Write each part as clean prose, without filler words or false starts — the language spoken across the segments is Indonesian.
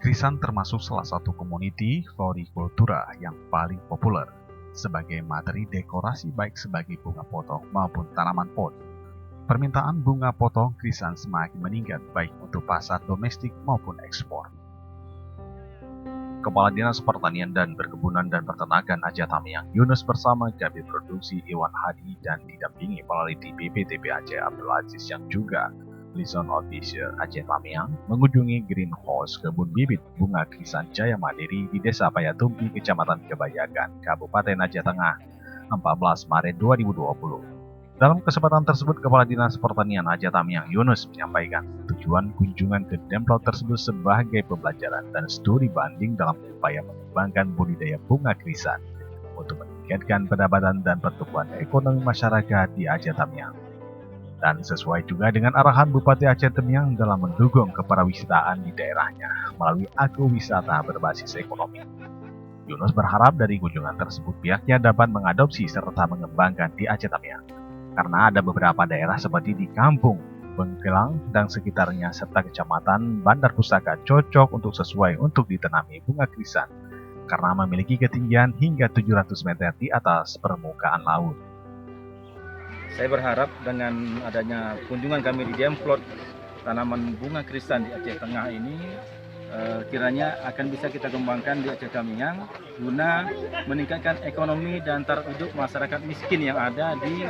Krisan termasuk salah satu komoditi florikultura yang paling populer sebagai materi dekorasi baik sebagai bunga potong maupun tanaman pot. Permintaan bunga potong krisan semakin meningkat baik untuk pasar domestik maupun ekspor. Kepala Dinas Pertanian dan Perkebunan dan Peternakan Aceh Tamiang Yunus bersama Kabid Produksi Iwan Hadi dan didampingi peneliti BPTB Aceh Abdul Aziz yang juga Liaison Officer Aceh Tamiang mengunjungi greenhouse kebun bibit bunga krisan Jaya Mandiri di Desa Payatumpi, Kecamatan Kebayakan, Kabupaten Aceh Tengah, 14 Maret 2020. Dalam kesempatan tersebut, Kepala Dinas Pertanian Aceh Tamiang Yunus menyampaikan tujuan kunjungan ke Demplot tersebut sebagai pembelajaran dan studi banding dalam upaya mengembangkan budidaya bunga krisan untuk meningkatkan pendapatan dan pertumbuhan ekonomi masyarakat di Aceh Tamiang. Dan sesuai juga dengan arahan Bupati Aceh Tamiang dalam mendukung kepariwisataan di daerahnya melalui agrowisata berbasis ekonomi. Yunus berharap dari kunjungan tersebut pihaknya dapat mengadopsi serta mengembangkan di Aceh Tamiang. Karena ada beberapa daerah seperti di Kampung Bengkelang dan sekitarnya serta Kecamatan Bandar Pusaka cocok sesuai untuk ditanami bunga krisan karena memiliki ketinggian hingga 700 meter di atas permukaan laut. Saya berharap dengan adanya kunjungan kami di Demplot tanaman bunga krisan di Aceh Tengah ini kiranya akan bisa kita kembangkan di Aceh Tamiang guna meningkatkan ekonomi dan taraf hidup masyarakat miskin yang ada di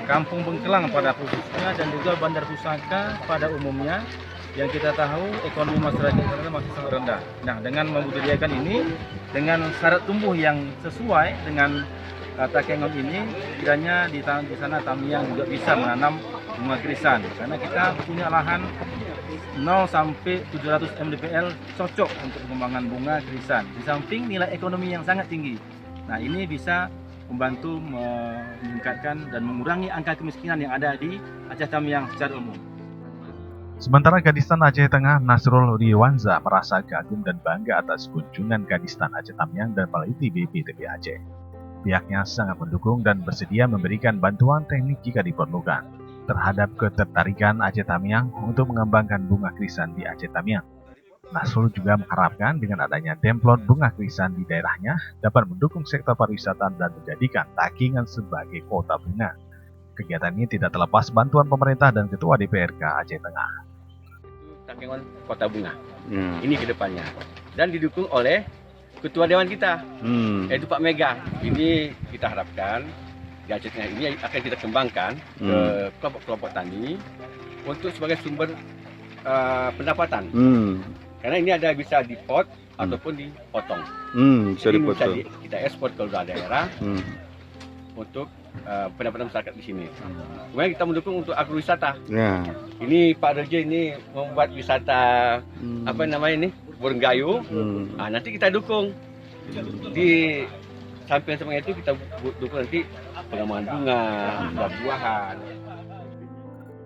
Kampung Bengkelang pada khususnya dan juga Bandar Pusaka pada umumnya yang kita tahu ekonomi masyarakat kita masih sangat rendah. Nah, dengan membudidayakan ini dengan syarat tumbuh yang sesuai dengan Takengon ini, kiranya di sana Tamiang juga bisa menanam bunga krisan karena kita punya lahan 0 sampai 700 mdpl cocok untuk pengembangan bunga krisan. Di samping nilai ekonomi yang sangat tinggi. Nah, ini bisa membantu meningkatkan dan mengurangi angka kemiskinan yang ada di Aceh Tamiang secara umum. Sementara Kadistan Aceh Tengah Nasrul Riwanza merasa kagum dan bangga atas kunjungan Kadistan Aceh Tamiang dan peneliti BPTB Aceh. Pihaknya sangat mendukung dan bersedia memberikan bantuan teknik jika diperlukan terhadap ketertarikan Aceh Tamiang untuk mengembangkan bunga krisan di Aceh Tamiang. Nasrul juga mengharapkan dengan adanya Demplot bunga krisan di daerahnya dapat mendukung sektor pariwisata dan menjadikan Takengon sebagai kota bunga. Kegiatan ini tidak terlepas bantuan pemerintah dan Ketua DPRK Aceh Tengah. Takengon kota bunga, ini kedepannya dan didukung oleh Ketua Dewan kita, yaitu Pak Mega. Ini kita harapkan di Aceh Tengah ini akan kita kembangkan ke kelompok-kelompok tani untuk sebagai sumber pendapatan. Karena ini ada bisa dipot ataupun dipotong. Bisa kita ekspor ke luar daerah untuk pendapatan masyarakat di sini. Kemudian kita mendukung untuk agrowisata. Ini Pak Reje ini membuat wisata apa namanya ini? Borenggayu. Nanti kita dukung di samping itu kita dukung nanti pengembangan bunga, buah-buahan.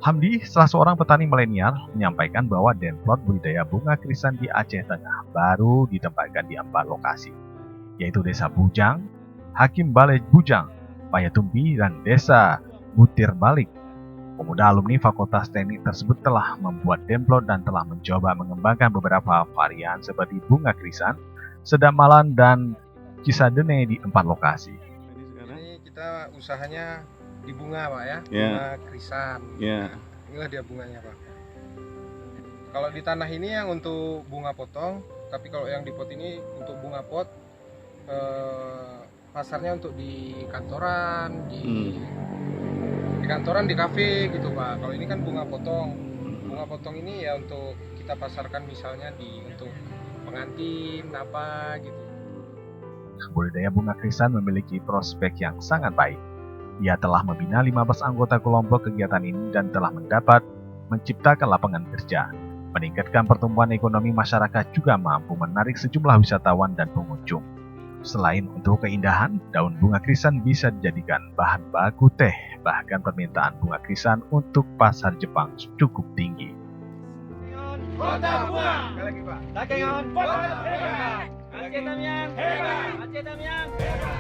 Hamdi, salah seorang petani milenial, menyampaikan bahwa Demplot budidaya bunga krisan di Aceh Tengah baru ditempatkan di 4 lokasi, yaitu Desa Bujang, Hakim Balai Bujang, Payatumpi, dan Desa Butir Balik. Pemuda alumni Fakultas Teknik tersebut telah membuat Demplot dan telah mencoba mengembangkan beberapa varian seperti bunga krisan, sedamalan, dan cisadene di 4 lokasi. Ini kita usahanya di bunga, Pak ya, bunga krisan. Inilah dia bunganya, Pak. Kalau di tanah ini yang untuk bunga potong, tapi kalau yang di pot ini untuk bunga pot, pasarnya untuk di kantoran, di kantoran, di kafe gitu, Pak. Kalau ini kan bunga potong. Bunga potong ini ya untuk kita pasarkan misalnya untuk pengantin apa gitu. Budidaya bunga krisan memiliki prospek yang sangat baik. Ia telah membina 15 anggota kelompok kegiatan ini dan telah dapat menciptakan lapangan kerja, meningkatkan pertumbuhan ekonomi masyarakat, juga mampu menarik sejumlah wisatawan dan pengunjung. Selain untuk keindahan, daun bunga krisan bisa dijadikan bahan baku teh. Bahkan permintaan bunga krisan untuk pasar Jepang cukup tinggi. Kota bunga. Sekali lagi, Pak. Takengon kota bunga. Aceh Tamiang hebat. Aceh Tamiang hebat.